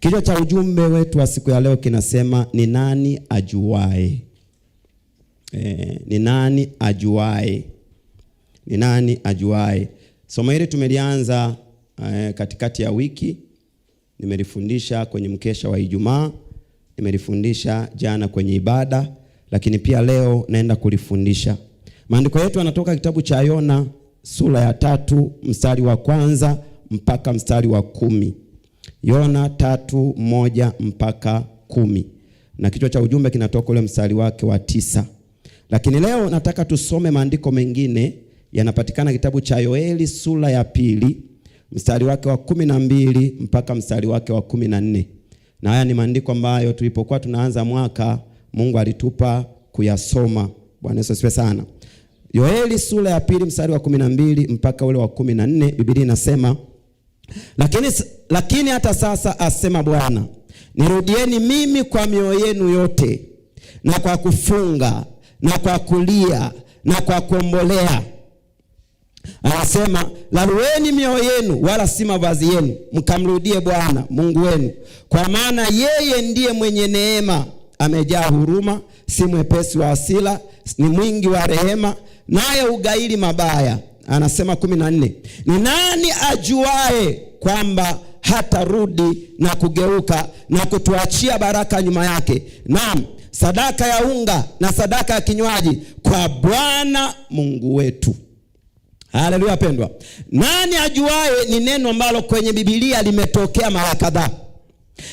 Kichwa cha ujumbe wetu wa siku ya leo kinasema ni nani ajuae? Ni nani ajuae? Ni nani ajuae? Somo hili tumelianza katikati ya wiki. Nimelifundisha kwenye mkesha wa Ijumaa, nimelifundisha jana kwenye ibada, lakini pia leo naenda kulifundisha. Maandiko yetu yanatoka kitabu cha Yona sura ya 3 mstari wa 1 mpaka mstari wa 10. Yona 3:1 mpaka 10. Na kichwa cha ujumbe kinatoka ule mstari wake wa 9. Lakini leo nataka tusome maandiko mengine yanapatikana kitabu cha Yoeli sura ya 2 mstari wake wa 12 mpaka mstari wake wa 14. Na haya ni maandiko ambayo tulipokuwa tunaanza mwaka Mungu alitupa kuyasoma. Bwana Yesu asifiwe sana. Yoeli sura ya 2 mstari wa 12 mpaka ule wa 14, Biblia inasema, Lakini hata sasa asema Bwana, nirudieni mimi kwa mioyo yenu yote, na kwa kufunga, na kwa kulia, na kwa kuombolea. Anasema, lalueni mioyo yenu wala si mavazi yenu, mkamrudie Bwana Mungu wenu, kwa maana yeye ndiye mwenye neema, amejaa huruma, si mwepesi wa hasira, ni mwingi wa rehema, naye ugaili mabaya. Anasema 14, ni nani ajuae kwamba hatarudi na kugeuka na kutuachia baraka nyuma yake? Naam, sadaka ya unga na sadaka ya kinywaji kwa Bwana Mungu wetu. Haleluya pendwa. Nani ajuae ni neno ambalo kwenye Biblia limetokea mara kadhaa.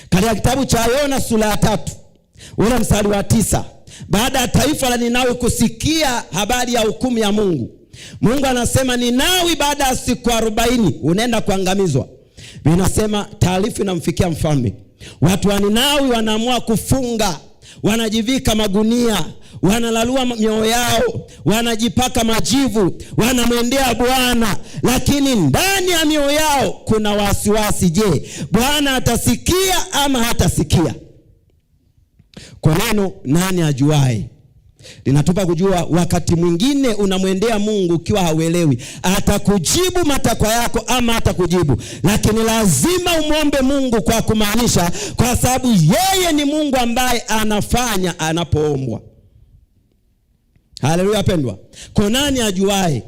Katika kitabu cha Yona sura ya 3 ule mstari wa 9, baada ya taifa la Ninawi kusikia habari ya hukumu ya Mungu, Mungu anasema Ninawi baada ya siku 40 unaenda kuangamizwa. Vinasema taarifa inamfikia mfalme. Watu wa Ninawi wanaamua kufunga, wanajivika magunia, wanalalua mioyo yao, wanajipaka majivu, wanamwendea Bwana, lakini ndani ya mioyo yao kuna wasiwasi. Je, Bwana atasikia ama hatasikia? Kwa neno nani ajuae linatupa kujua wakati mwingine unamwendea Mungu ukiwa hauelewi atakujibu matakwa yako ama hatakujibu, lakini lazima umwombe Mungu kwa kumaanisha, kwa sababu yeye ni Mungu ambaye anafanya anapoombwa. Haleluya pendwa. Kwa nani ajuae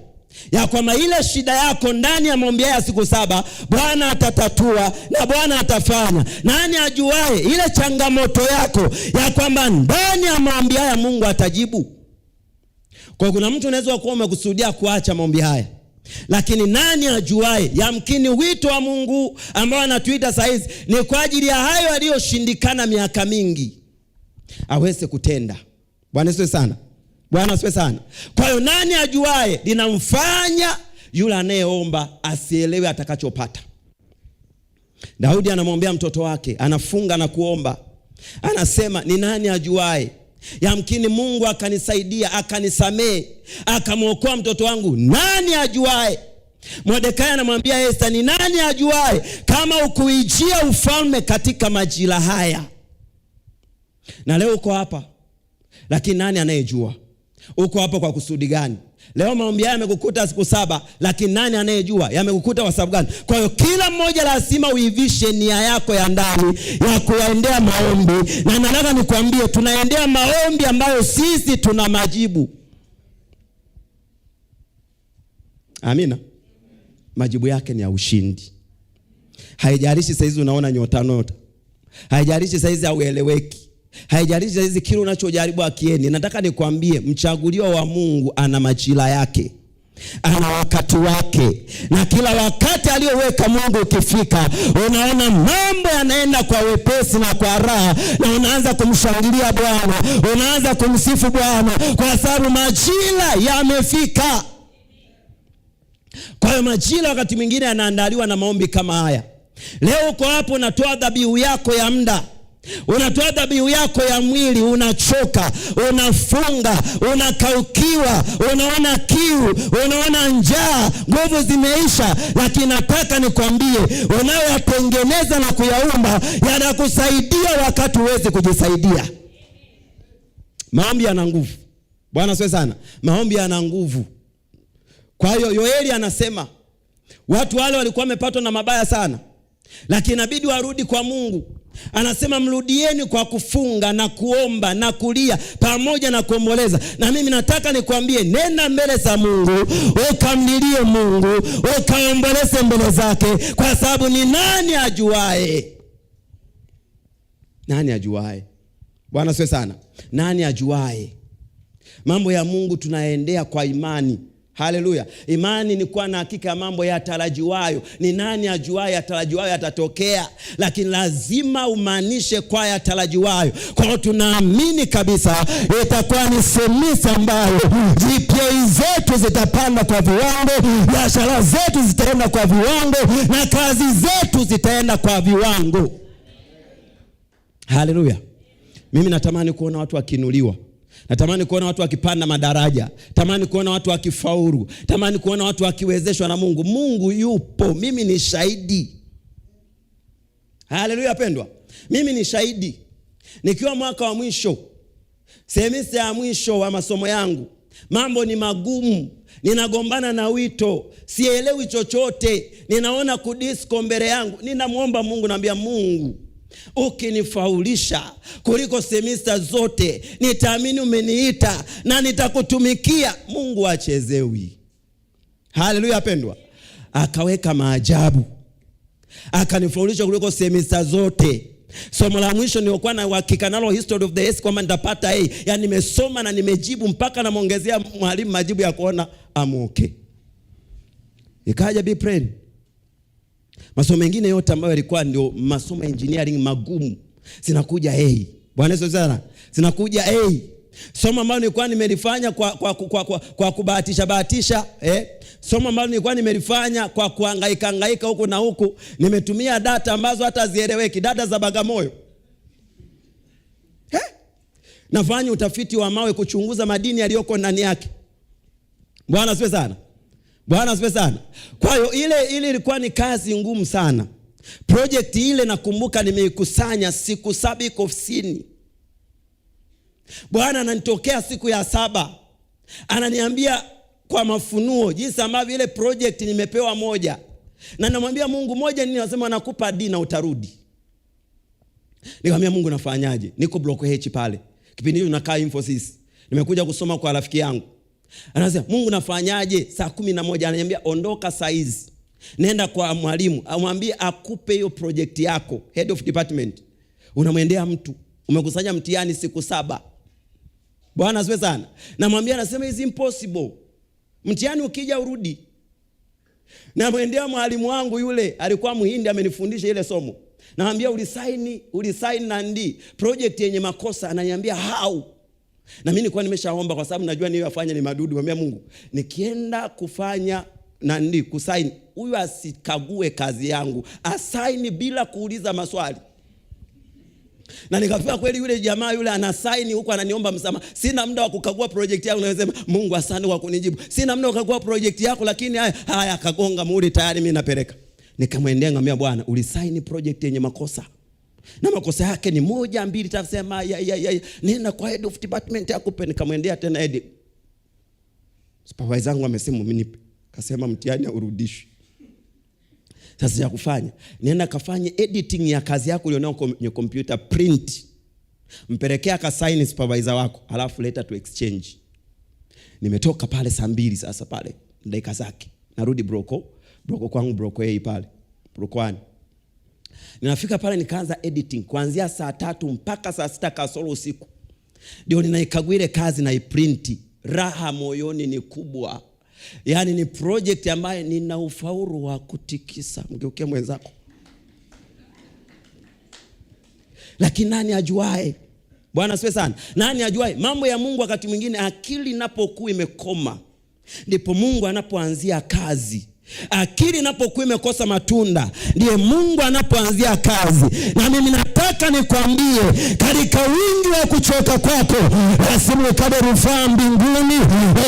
ya kwamba ile shida yako ndani ya maombi ya siku 7 Bwana atatatua na Bwana atafanya? Nani ajuae ile changamoto yako ya kwamba ndani ya maombi haya Mungu atajibu? Kwa kuna mtu unaweza kuwa umekusudia kuacha maombi haya, lakini nani ajuae yamkini wito wa Mungu ambao anatuita saa hizi ni kwa ajili ya hayo aliyoshindikana miaka mingi aweze kutenda. Bwana asifiwe sana. Bwana asifiwe sana. Kwa hiyo nani ajuae linamfanya yule anayeomba asielewe atakachopata. Daudi anamwambia mtoto wake, anafunga na kuomba, anasema ni nani ajuae yamkini Mungu akanisaidia, akanisamee, akamwokoa mtoto wangu. Nani ajuae? Mordekai anamwambia Esther, ni nani ajuae kama ukuijia ufalme katika majira haya? Na leo uko hapa, lakini nani anayejua uko hapa kwa kusudi gani? Leo maombi haya yamekukuta siku 7, lakini nani anayejua yamekukuta kwa sababu gani? Kwa hiyo kila mmoja lazima uivishe nia yako ya ndani ya kuendea maombi. Na nataka nikwambie tunaendea maombi ambayo sisi tuna majibu. Amina. Majibu yake ni ya ushindi. Haijalishi saizi unaona nyota, haijalishi saizi haueleweki, haijalishi saizi kile unachojaribu akieni. Nataka nikwambie mchaguliwa wa Mungu ana majira yake, ana wakati wake, na kila wakati aliyoweka Mungu ukifika, unaona mambo yanaenda kwa wepesi na kwa raha, na unaanza kumshangilia Bwana, unaanza kumsifu Bwana kwa sababu majira yamefika. Kwa hiyo majira wakati mwingine yanaandaliwa na maombi kama haya. Leo uko hapo unatoa dhabihu yako ya muda, unatoa dhabihu yako ya mwili, unachoka, unafunga, unakaukiwa, unaona kiu, unaona njaa, nguvu zimeisha, lakini nataka nikwambie unayoyatengeneza na kuyaumba yanakusaidia wakati uweze kujisaidia. Maombi yana nguvu. Bwana asifiwe sana. Maombi yana nguvu. Kwa hiyo Yoeli anasema watu wale walikuwa wamepatwa na mabaya sana. lakini inabidi warudi kwa Mungu. Anasema mrudieni kwa kufunga na kuomba na kulia pamoja na kuomboleza. Na mimi nataka nikwambie, nenda mbele za Mungu, ukamlilie Mungu, ukaomboleze mbele zake, kwa sababu ni nani ajuae? Nani ajuae? Bwana asifiwe sana. Nani ajuae? Mambo ya Mungu tunaendea kwa imani. Haleluya. Imani ni kuwa na hakika mambo yatarajiwayo. Ni nani ajuaye yatarajiwayo yatatokea? Lakini lazima umaanishe kwa yatarajiwayo. Kwa hiyo tunaamini kabisa itakuwa ni semisa ambayo GPA zetu zitapanda kwa viwango, biashara zetu zitaenda kwa viwango, na kazi zetu zitaenda kwa viwango. Haleluya. Mimi natamani kuona watu wakiinuliwa. Natamani kuona watu wakipanda madaraja. Natamani kuona watu wakifaulu. Natamani kuona watu wakiwezeshwa na Mungu. Mungu yupo. Mimi ni shahidi. Haleluya pendwa. Mimi ni shahidi. Nikiwa mwaka wa mwisho, semester ya mwisho wa masomo yangu, mambo ni magumu. Ninagombana na wito. Sielewi chochote. Ninaona kudisko mbele yangu. Ninamuomba Mungu, naambia Mungu, ukinifaulisha kuliko semester zote, nitaamini umeniita na nitakutumikia. Mungu achezewi. Haleluya pendwa. Akaweka maajabu. Akanifaulisha kuliko semester zote. Somo la mwisho nilikuwa na uhakika nalo, history of the S, kwamba nitapata A. Yaani nimesoma na nimejibu mpaka namuongezea mwalimu majibu ya kuona I'm okay. Ikaja be praying. Masomo mengine yote ambayo yalikuwa ndio masomo engineering magumu, zinakuja A. Bwana Yesu sana. Zinakuja A. Somo ambalo nilikuwa nimelifanya kwa kubahatisha, somo ambalo nilikuwa nimelifanya kwa kuhangaika huku na huku, nimetumia data ambazo hata zieleweki, data za Bagamoyo. Nafanya utafiti wa mawe kuchunguza madini yaliyoko ndani yake. Bwana asifiwe sana. Bwana asifiwe sana. Kwa hiyo ile ilikuwa ni kazi ngumu sana. Project ile nakumbuka nimeikusanya siku 7 iko ofisini. Bwana ananitokea siku ya 7. Ananiambia kwa mafunuo jinsi ambavyo ile project nimepewa moja. Na namwambia Mungu, moja nini? Anasema nakupa D na utarudi. Nikamwambia Mungu, nafanyaje? Niko block H pale. Kipindi hicho nakaa Infosys. Nimekuja kusoma kwa rafiki yangu. Anasema Mungu, nafanyaje? Saa 11 ananiambia ondoka saa hizi. Nenda kwa mwalimu, amwambie akupe hiyo project yako, head of department. Unamwendea mtu, umekusanya mtihani siku 7. Bwana asifiwe sana. Namwambia, anasema is impossible. Mtihani ukija urudi. Namwendea mwalimu wangu yule, alikuwa Mhindi, amenifundisha ile somo. Namwambia ulisaini na ndi project yenye makosa. Ananiambia how? Na mimi nilikuwa nimeshaomba kwa sababu najua niyo afanya ni madudu. Mwambia Mungu, nikienda kufanya na ndi kusaini, huyu asikague kazi yangu, asaini bila kuuliza maswali. Na nikafika kweli yule jamaa yule anasaini huko ananiomba msamaha. Sina muda wa kukagua project yangu. Nasema Mungu asante kwa kunijibu. Sina muda wa kukagua project yako, lakini haya kagonga muhuri tayari mimi napeleka. Nikamwendea ngamia, Bwana, ulisaini project yenye makosa. Na makosa yake ni 1 2 3. Sema nenda kwa head of department akupe. Nikamwendea tena head. Supervisor wangu amesema mnipe. Kasema mtihani urudishwe. Sasa ya kufanya, nenda kafanye editing ya kazi yako ulionao kwenye computer, print. Mpelekea akasign supervisor wako, alafu leta to exchange. Nimetoka pale saa 2 sasa pale, dakika zake. Narudi broko kwangu, broko A pale. Broko 1. Ninafika pale nikaanza editing kuanzia saa 3 mpaka saa 6 kasoro usiku. Ndio ninaikagua ile kazi na iprint. Raha moyoni ni kubwa. Yaani ni project ambayo nina ufaulu wa kutikisa. Mgeukie mwenzako. Lakini nani ajuae? Bwana asifiwe sana. Nani ajuae? Mambo ya Mungu wakati mwingine akili inapokuwa imekoma, ndipo Mungu anapoanzia kazi. Akili inapokuwa imekosa matunda, ndiye Mungu anapoanzia kazi. Na mimi nataka nikwambie, katika wingi wa kuchoka kwako, lazima ukabe rufaa mbinguni,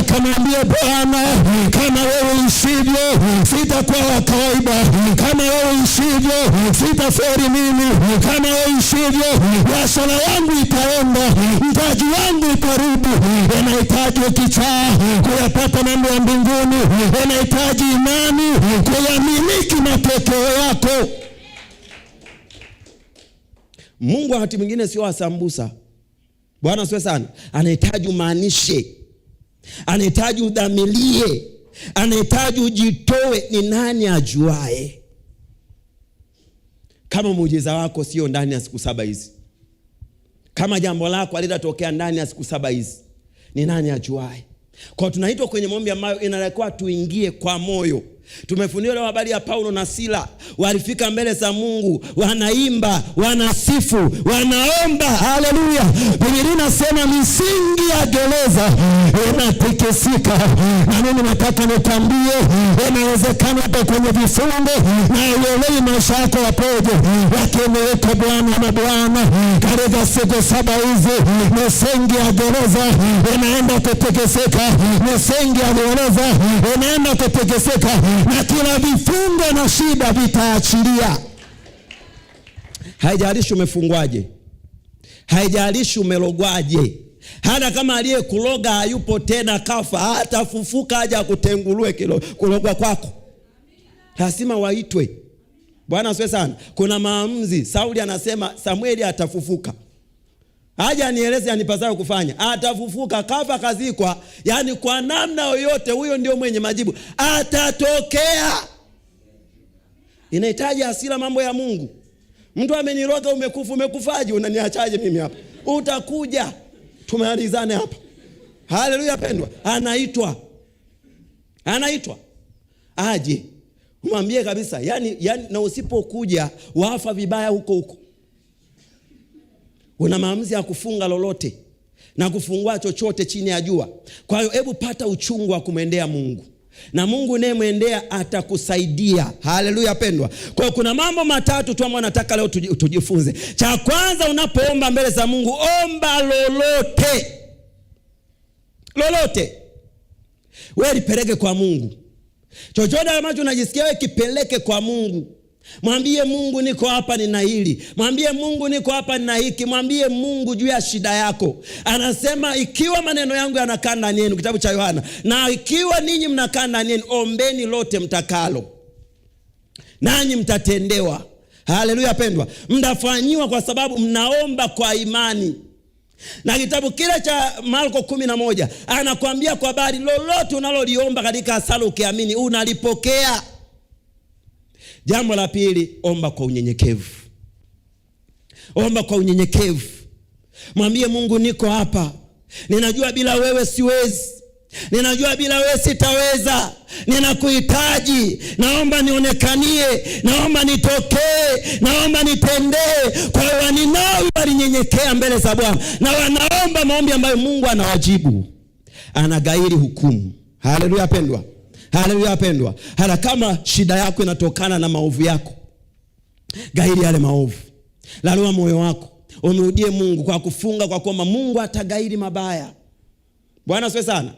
ukamwambie Bwana, kama wewe ishivyo, sitakuwa wa kawaida. Kama wewe ishivyo, sitaferi mimi. Kama wewe ishivyo, biashara yangu itaenda, mtaji wangu itarudi. Unahitaji kichaa kuyapata mambo ya mbinguni. Unahitaji imani kuyamiliki matokeo yako. Mungu wakati mwingine sio asambusa. Bwana asifiwe sana. Anahitaji umaanishe. Anahitaji udhamirie. Anahitaji ujitoe. Ni nani ajuae kama muujiza wako sio ndani ya siku 7 hizi? Kama jambo lako halitatokea ndani ya siku 7 hizi, ni nani ajuae? Kwa tunaitwa kwenye maombi ambayo inatakiwa tuingie kwa moyo. Tumefundishwa leo habari ya Paulo na Sila. Walifika mbele za Mungu, wanaimba, wanasifu, wanaomba. Haleluya. Biblia inasema misingi ya gereza inatikisika. Na mimi nataka nikwambie, inawezekana hata kwenye vifungo na uelewi maisha yako yapoje, lakini Bwana na Bwana katika siku 7 hizi misingi ya gereza inaenda kutikisika. Misingi ya gereza inaenda kutikisika. Na kila vifungo na shida vitaachilia. Haijalishi umefungwaje, haijalishi umelogwaje, hata kama aliyekuloga hayupo tena kafa, hata fufuka aje akutengulie kulogwa kwako. Lazima waitwe. Bwana asifiwe sana. Kuna maamuzi. Sauli anasema Samueli atafufuka. Aje anieleze anipasayo kufanya. Atafufuka, kafa, kazikwa. Yani kwa namna yoyote huyo ndio mwenye majibu. Atatokea. Inahitaji hasira mambo ya Mungu. Mtu ameniroga, umekufaje? Unaniachaje mimi hapa? Utakuja. Tumalizane hapa. Haleluya pendwa. Anaitwa. Aje. Umwambie kabisa. Yani na usipokuja wafa vibaya huko. Una maamuzi ya kufunga lolote na kufungua chochote chini ya jua. Kwa hiyo hebu pata uchungu wa kumwendea Mungu. Na Mungu unayemwendea atakusaidia. Haleluya pendwa. Kwa hiyo kuna mambo matatu tu ambayo nataka leo tujifunze. Cha kwanza, unapoomba mbele za Mungu, omba lolote. Lolote. Wewe lipeleke kwa Mungu. Chochote ambacho unajisikia wewe kipeleke kwa Mungu. Mwambie Mungu, niko hapa nina hili. Mwambie Mungu, niko hapa nina hiki. Mwambie Mungu juu ya shida yako. Anasema ikiwa maneno yangu yanakaa ndani yenu, kitabu cha Yohana, na ikiwa ninyi mnakaa ndani yenu, ombeni lote mtakalo, nanyi mtatendewa. Haleluya pendwa. Mtafanyiwa kwa sababu mnaomba kwa imani. Na kitabu kile cha Marko 11 anakuambia kwa habari lolote unaloliomba katika sala ukiamini unalipokea. Jambo la pili, omba kwa unyenyekevu. Omba kwa unyenyekevu. Mwambie Mungu, niko hapa. Ninajua bila wewe siwezi. Ninajua bila wewe sitaweza. Ninakuhitaji. Naomba nionekanie. Naomba nitokee. Naomba nitendee. Kwa hiyo Waninawi walinyenyekea mbele za Bwana. Na wanaomba maombi ambayo Mungu anawajibu. Anagairi hukumu. Haleluya pendwa. Haleluya pendwa. Hata kama shida yako inatokana na maovu yako, gairi yale maovu. Lalua moyo wako. Umrudie Mungu kwa kufunga, kwa kuomba. Mungu atagairi mabaya. Bwana asifiwe sana.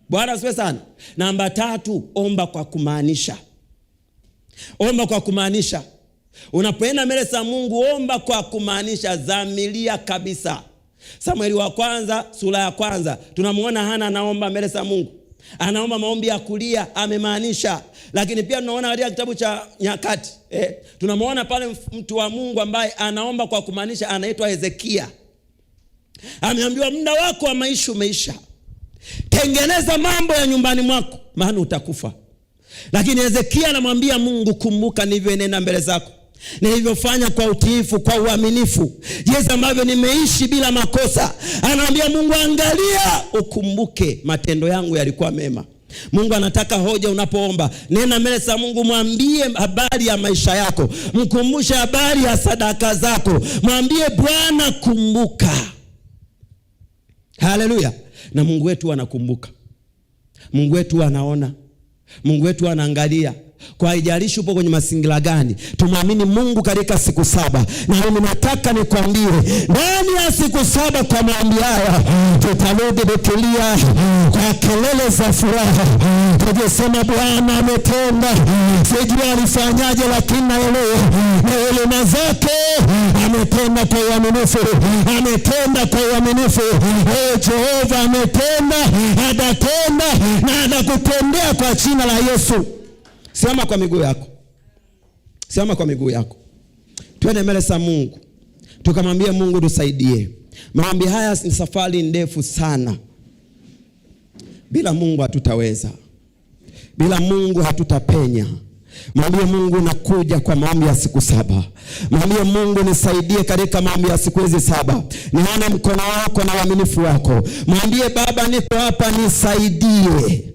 Bwana asifiwe sana. Namba 3, omba kwa kumaanisha. Omba kwa kumaanisha. Unapoenda mbele za Mungu, omba kwa kumaanisha, dhamiria kabisa. Samueli wa kwanza sura ya 1 tunamuona Hana anaomba mbele za Mungu. Anaomba maombi ya kulia, amemaanisha. Lakini pia tunaona katika kitabu cha Nyakati, tunamuona pale mtu wa Mungu ambaye anaomba kwa kumaanisha, anaitwa Hezekia. Ameambiwa muda wako wa maisha umeisha. Tengeneza mambo ya nyumbani mwako, maana utakufa. Lakini Hezekia anamwambia Mungu, kumbuka nilivyoenenda mbele zako. Nilivyofanya kwa utiifu, kwa uaminifu, jinsi ambavyo nimeishi bila makosa. Anamwambia Mungu, angalia ukumbuke matendo yangu yalikuwa mema. Mungu anataka hoja unapoomba. Nena mbele za Mungu, mwambie habari ya maisha yako. Mkumbushe habari ya sadaka zako. Mwambie Bwana, kumbuka. Haleluya. Na Mungu wetu anakumbuka. Mungu wetu anaona. Mungu wetu anaangalia. Kwa haijalishi upo kwenye mazingira gani, tumwamini Mungu katika siku 7. Na mimi nataka nikwambie, ndani ya siku 7 kwa maombi haya tutarudi tukilia kwa kelele za furaha. Tukisema Bwana ametenda. Sijui alifanyaje, lakini naelewa neema zake. Ametenda kwa uaminifu. Ametenda kwa uaminifu. Jehova ametenda, atatenda na atakutendea kwa jina la Yesu. Simama kwa miguu yako. Simama kwa miguu yako. Twende mbele za Mungu. tukamwambia Mungu tusaidie. Maombi haya ni safari ndefu sana. Bila Mungu hatutaweza. Bila Mungu hatutapenya. Mwambie Mungu nakuja kwa maombi ya siku 7. Mwambie Mungu nisaidie katika maombi ya siku hizi 7. Nione mkono wako na uaminifu wako. Mwambie Baba niko hapa nisaidie.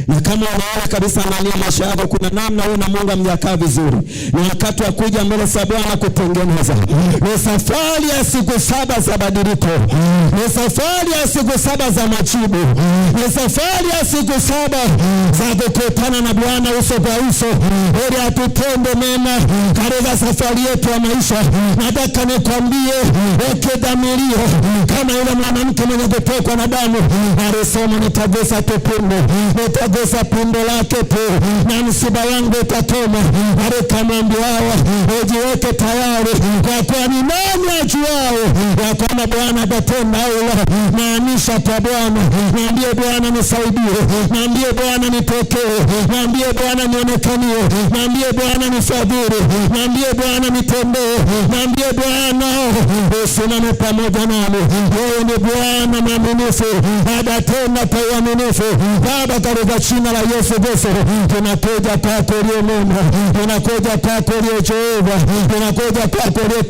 Na kama unaona kabisa ndani ya maisha yako kuna namna wewe na Mungu hamjakaa vizuri, ni wakati wa kuja mbele za Bwana kutengeneza. Ni safari ya siku 7 za badiliko. Ni safari ya siku 7 za majibu. Ni safari ya siku 7 za kukutana na Bwana uso kwa uso, ili atutende mema katika safari yetu ya maisha. Nataka nikwambie, weke dhamirio kama yule mwanamke mwenye kutokwa na damu alisema, nitagusa tupindo, nitagusa pindo lake tu na msiba wangu utakoma. Alikamwambia hawa, ujiweke tayari, kwa kuwa ni nani ajuao ya kwamba Bwana atatenda au maanisha kwa Bwana. Niambie Bwana nisaidie, niambie Bwana nitokee, niambie Bwana nionekanie, niambie Bwana nifadhili, niambie Bwana nitendee, niambie Bwana usimame pamoja nami. Wewe ni Bwana mwaminifu, atatenda kwa uaminifu. Baba, katika jina la Yesu Kristo, tunakuja kwako uliye mwema, tunakuja kwako uliye Jehova, tunakuja kwako uliye